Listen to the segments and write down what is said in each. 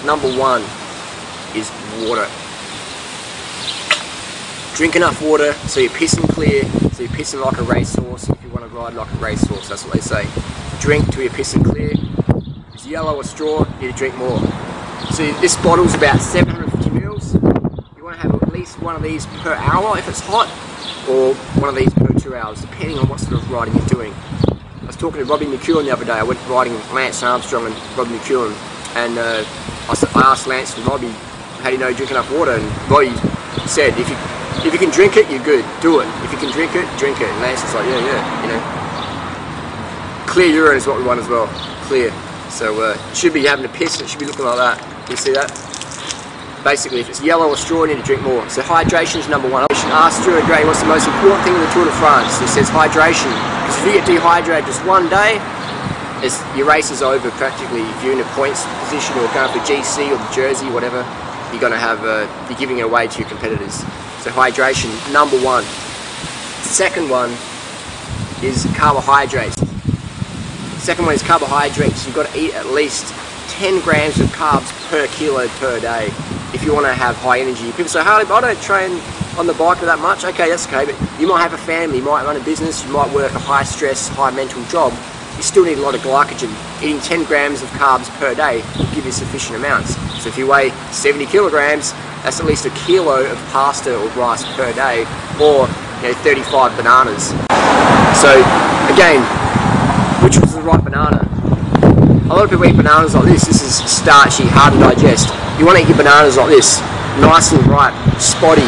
number one is water. Drink enough water so you're pissing clear, so you're pissing like a racehorse. If you want to ride like a racehorse, that's what they say. Drink till you're pissing clear. If it's yellow or straw, you need to drink more. So this bottle's about 750 mils. You want to have at least one of these per hour if it's hot, or one of these per 2 hours, depending on what sort of riding you're doing. I was talking to Robbie McEwen the other day. I went riding with Lance Armstrong and Robbie McEwen, and I asked Lance and Robbie, how do you know you drink enough water? And Robbie said, if you can drink it, you're good. Do it. If you can drink it, drink it. And Lance is like, yeah, you know. Clear urine is what we want as well. Clear. So it should be having a piss. It should be looking like that. You see that? Basically, if it's yellow or straw, you need to drink more. So hydration is number one. I asked Durianrider what's the most important thing in the Tour de France. He says hydration. Because if you get dehydrated just one day, your race is over practically. If you're in a points position or going for GC or the Jersey, whatever, you're going to have you're giving it away to your competitors. So hydration, number one. Second one is carbohydrates. Second one is carbohydrates. You've got to eat at least 10 grams of carbs per kilo per day if you want to have high energy. People say, Harley, I don't train on the bike that much. Okay, that's okay, but you might have a family, you might run a business, you might work a high stress, high mental job. You still need a lot of glycogen. Eating 10 grams of carbs per day will give you sufficient amounts. So if you weigh 70 kilograms, that's at least a kilo of pasta or rice per day, or 35 bananas. So again, which was the right banana? A lot of people eat bananas like this. This is starchy, hard to digest. You want to eat your bananas like this, nice and ripe, spotty.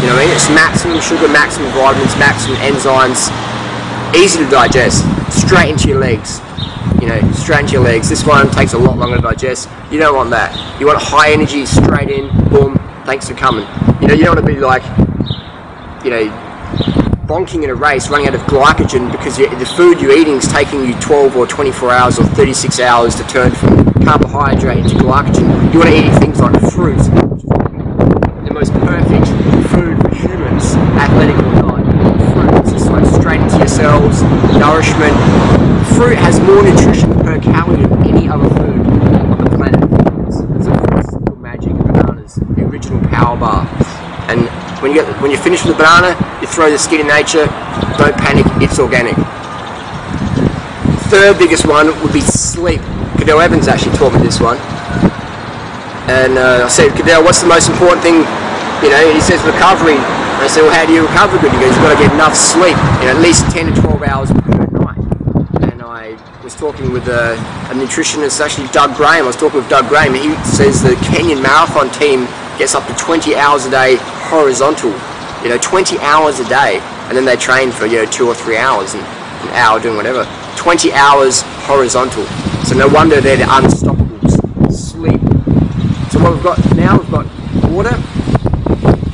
You know what I mean? It's maximum sugar, maximum vitamins, maximum enzymes, easy to digest, straight into your legs. Straight into your legs. This one takes a lot longer to digest. You don't want that. You want high energy, straight in, boom, thanks for coming. You don't want to be like, bonking in a race, running out of glycogen because the food you're eating is taking you 12 or 24 hours or 36 hours to turn from carbohydrate into glycogen. You want to eat things like fruit, the most perfect food for humans, athletic or not. Fruit, it's just like straight into your cells, nourishment. Fruit has more nutrition per calorie than any other food on the planet. So it's the magic of bananas, the original power bar. And when you finish with the banana, you throw the skin in nature. Don't panic, it's organic. Third biggest one would be sleep. Cadell Evans actually taught me this one. And I said, Cadell, what's the most important thing? He says recovery. And I said, well, how do you recover good? He goes, you've got to get enough sleep, at least 10 to 12 hours per night. And I was talking with a nutritionist, actually Doug Graham. I was talking with Doug Graham, and he says the Kenyan marathon team gets up to 20 hours a day horizontal, 20 hours a day, and then they train for 2 or 3 hours and an hour doing whatever. 20 hours horizontal. So no wonder they're the unstoppables. Sleep. So what we've got now, we've got water,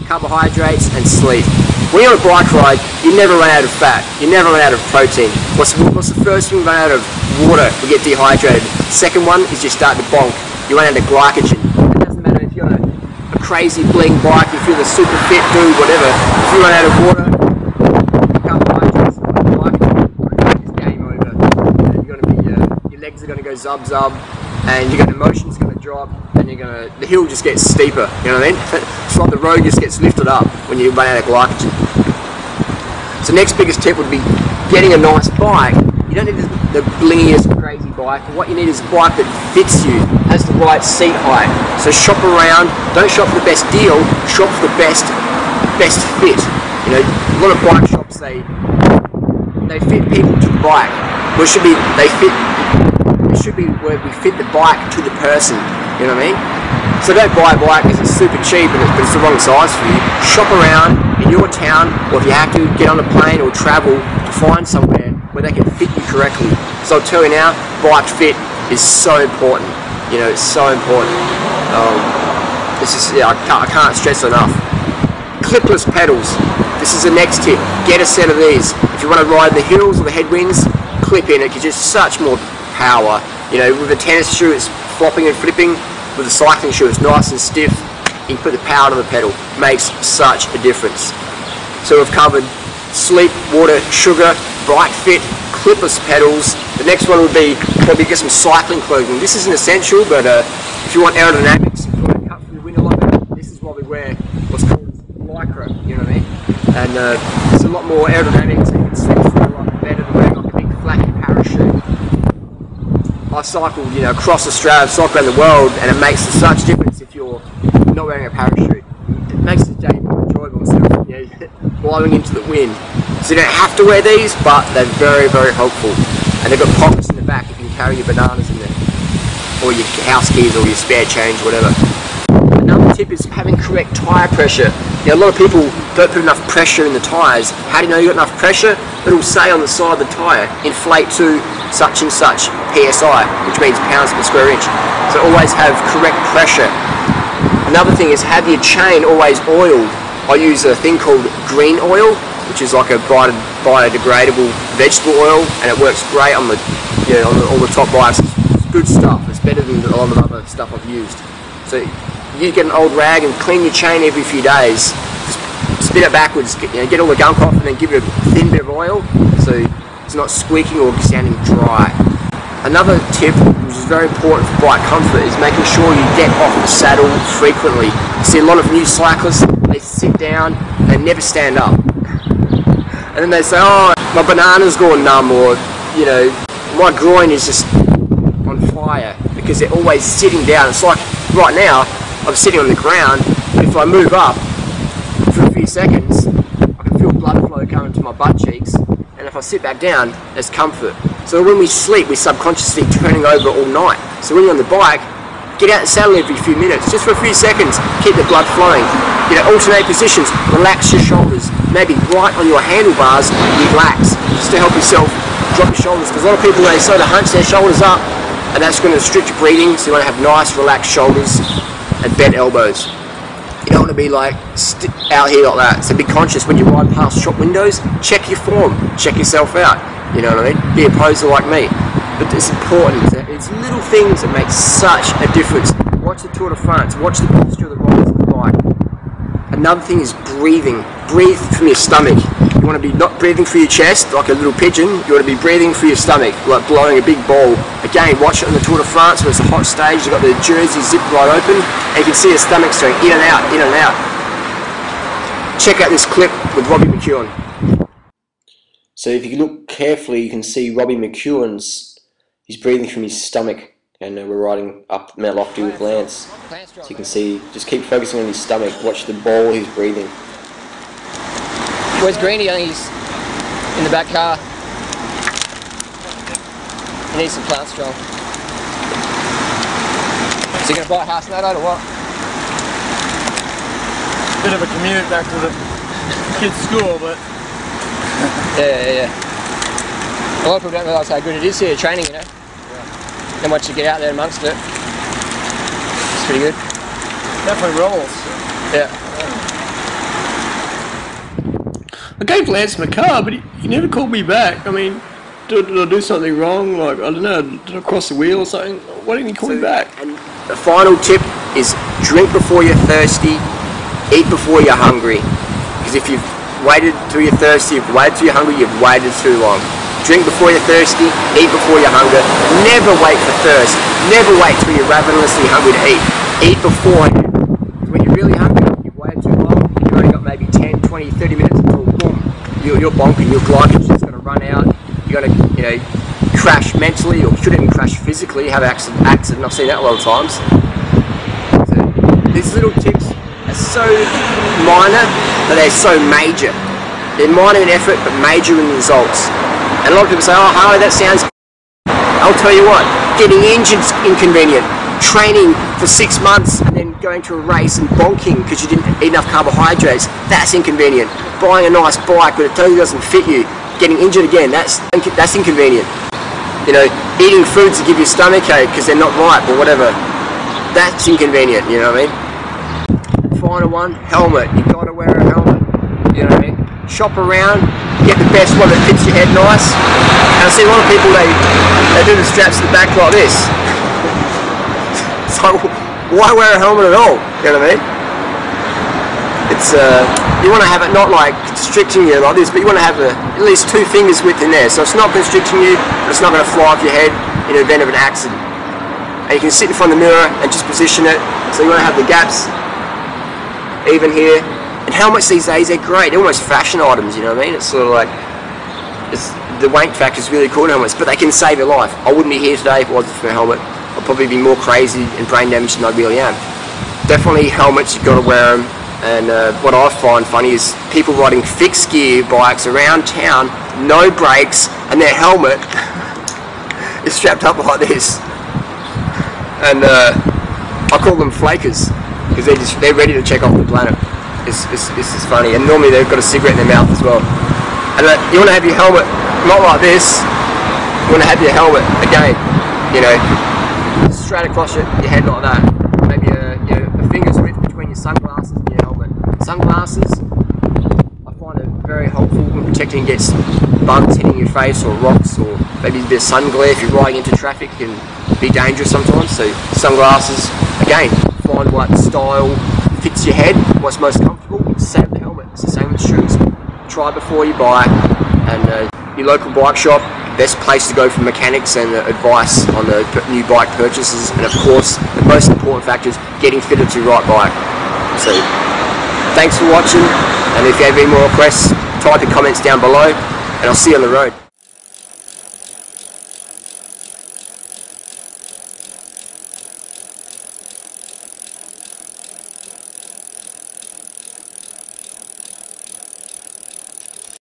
carbohydrates, and sleep. When you're on a bike ride, you never run out of fat. You never run out of protein. What's the first thing we run out of? Water. We get dehydrated. Second one is you start to bonk. You run out of glycogen. It doesn't matter if you're on a crazy bling bike, if you're the super fit dude, whatever. If you run out of water, carbohydrates, glycogen, it's game over. Your legs are going to go zub zub, and your emotion's going to drop, and the hill just gets steeper. You know what I mean? It's like the road just gets lifted up when you run out of glycogen. So next biggest tip would be getting a nice bike. You don't need the blingiest crazy bike. What you need is a bike that fits you, has the right seat height. So shop around, don't shop for the best deal, shop for the best fit. A lot of bike shops, they fit people to the bike. Well, it should be where we fit the bike to the person. You know what I mean? So don't buy a bike because it's super cheap but it's the wrong size for you. Shop around in your town, or if you have to, get on a plane or travel to find somewhere where they can fit you correctly. So I'll tell you now, bike fit is so important. It's so important. I can't stress enough. Clipless pedals. This is the next tip. Get a set of these. If you want to ride the hills or the headwinds, clip in. It gives you such more power. With a tennis shoe, it's flopping and flipping. With a cycling shoe, it's nice and stiff. You can put the power to the pedal. Makes such a difference. So we've covered sleep, water, sugar, bike fit, clipless pedals. The next one would be probably get some cycling clothing. This isn't essential, but if you want aerodynamics, if you want to cut through the wind a lot better, this is why we wear what's called lycra, you know what I mean? And it's a lot more aerodynamic, so you can slip through a lot better than wearing like a big flappy parachute. I cycled, you know, across Australia, I've cycled around the world, and it makes such difference if you're not wearing a parachute. It makes the day more enjoyable instead of, you know, blowing into the wind. So you don't have to wear these, but they're very, very helpful. And they've got pockets in the back if you can carry your bananas in there, or your house keys, or your spare change, whatever. Another tip is having correct tyre pressure. Now, a lot of people don't put enough pressure in the tyres. How do you know you got enough pressure? It'll say on the side of the tyre, inflate to such and such PSI, which means pounds per square inch. So always have correct pressure. Another thing is have your chain always oiled. I use a thing called green oil, which is like a biodegradable vegetable oil, and it works great on the, you know, on all the top bikes. It's good stuff. It's better than a lot of other stuff I've used. So you get an old rag and clean your chain every few days. Just spin it backwards, get all the gunk off, and then give it a thin bit of oil so it's not squeaking or sounding dry. Another tip, which is very important for bike comfort, is making sure you get off the saddle frequently. You see a lot of new cyclists, they sit down and never stand up. And then they say, oh, my banana's gone numb, or, you know, my groin is just on fire, because they're always sitting down. It's like, right now, I'm sitting on the ground, but if I move up for a few seconds, I can feel blood flow coming to my butt cheeks, and if I sit back down, there's comfort. So when we sleep, we're subconsciously turning over all night. So when you're on the bike, get out and saddle every few minutes, just for a few seconds, keep the blood flowing. You know, alternate positions, relax your shoulders, maybe right on your handlebars, relax, just to help yourself drop your shoulders. Because a lot of people, they sort of hunch their shoulders up, and that's going to restrict your breathing, so you want to have nice, relaxed shoulders and bent elbows. You don't want to be like out here like that. So be conscious when you ride past shop windows, check your form, check yourself out. You know what I mean? Be a poser like me. But it's important. It's little things that make such a difference. Watch the Tour de France, watch the posture of the riders of the bike. Another thing is breathing. Breathe from your stomach. You want to be not breathing through your chest like a little pigeon. You want to be breathing through your stomach, like blowing a big ball. Again, watch it on the Tour de France where it's a hot stage. You've got the jersey zipped right open, and you can see your stomach going in and out, in and out. Check out this clip with Robbie McEwen. So if you look carefully, you can see Robbie McEwen's, he's breathing from his stomach, and we're riding up Mount Lofty with Lance. So you can see, just keep focusing on his stomach, watch the ball he's breathing. Where's Greenie? I think he's in the back car. He needs some plant strong. Is he going to buy a house in that or what? Bit of a commute back to the kids' school, but... Yeah. A lot of people don't realise how good it is here, training, you know? Yeah. And once you get out there amongst it, it's pretty good. Definitely rolls. Yeah. I gave Lance my car, but he never called me back. I mean, did I do something wrong? Like, I don't know, did I cross the wheel or something? Why didn't he call me back? And the final tip is drink before you're thirsty, eat before you're hungry. Because if you've waited till you're thirsty, if you've waited till you're hungry, you've waited too long. Drink before you're thirsty, eat before you're hungry. Never wait for thirst. Never wait till you're ravenously hungry to eat. Eat beforehand. When you're really hungry, you've waited too long, you've only got maybe 10, 20, 30 minutes until boom, you're bonking, your glycogen's just going to run out. You're going to, you know, crash mentally, or shouldn't even crash physically, have accident. I've seen that a lot of times. So these little tips are so minor, but they're so major. They're minor in effort, but major in results. And a lot of people say, oh, Harley, that sounds... I'll tell you what, getting injured's inconvenient. Training for 6 months and then going to a race and bonking because you didn't eat enough carbohydrates, that's inconvenient. Buying a nice bike but it totally doesn't fit you, getting injured again, that's inconvenient. You know, eating foods that give you stomachache because they're not ripe or whatever, that's inconvenient, you know what I mean? Final one, helmet. You've got to wear a helmet, you know what I mean? Shop around, get the best one that fits your head nice. And I see a lot of people, they do the straps at the back like this. So why wear a helmet at all? You know what I mean? it's you want to have it not like constricting you like this, but you want to have at least 2 fingers width in there, so it's not constricting you, but it's not going to fly off your head in the event of an accident. And you can sit in front of the mirror and just position it, so you want to have the gaps even here. And helmets these days, they're great, they're almost fashion items, you know what I mean? It's sort of like, the weight factor is really cool in helmets, but they can save your life. I wouldn't be here today if it wasn't for my helmet. I'd probably be more crazy and brain damaged than I really am. Definitely helmets, you've got to wear them. And what I find funny is people riding fixed gear bikes around town, no brakes, and their helmet is strapped up like this. And I call them flakers, because they're ready to check off the planet. This is funny, and normally they've got a cigarette in their mouth as well. And you want to have your helmet not like this. You want to have your helmet again, you know, straight across your head like that. Maybe a finger's width between your sunglasses and your helmet. Sunglasses, I find it very helpful in protecting against bugs hitting your face or rocks, or maybe a bit of sun glare if you're riding into traffic can be dangerous sometimes. So sunglasses, again, find what style fits your head, what's most comfortable. Same with the helmet, it's the same with shoes. Try before you buy, and your local bike shop, best place to go for mechanics and advice on the new bike purchases, and of course the most important factor is getting fitted to the right bike. So thanks for watching, and if you have any more requests, type in comments down below, and I'll see you on the road.